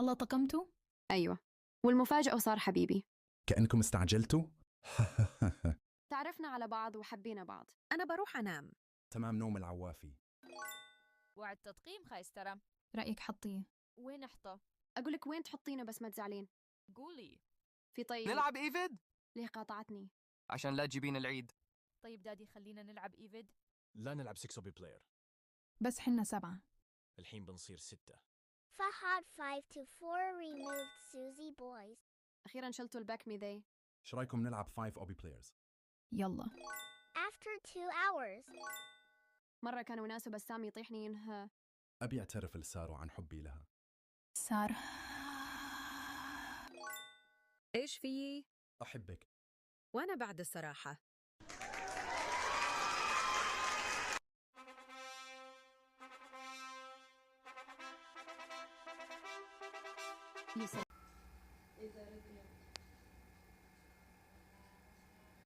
الله طقمتوا؟ أيوة، والمفاجأة صار حبيبي. كأنكم استعجلتوا؟ تعرفنا على بعض وحبينا بعض. أنا بروح أنام. تمام نوم العوافي. وعد تدقيم خايسترة. رأيك حطيه. وين احطه؟ أقولك وين تحطينا بس ما تزعلين. قولي. في طيب. نلعب إيفيد؟ ليه قاطعتني؟ عشان لا تجيبين العيد. طيب دادي خلينا نلعب إيفيد. لا نلعب 6 أوبي بلاير، بس حنا 7. الحين بنصير 6. Fahad 5 to 4 removed Susie boys. أخيرا شلتوا الباك مي ذي. ايش رايكم نلعب 5 اوبي بلايرز؟ يلا. After 2 hours. مرة كان مناسب بس سامي يطيحني ينهى. ابي اعترف لسارو عن حبي لها. سارة. إيش فيي؟ احبك. وأنا بعد الصراحة. يوسف.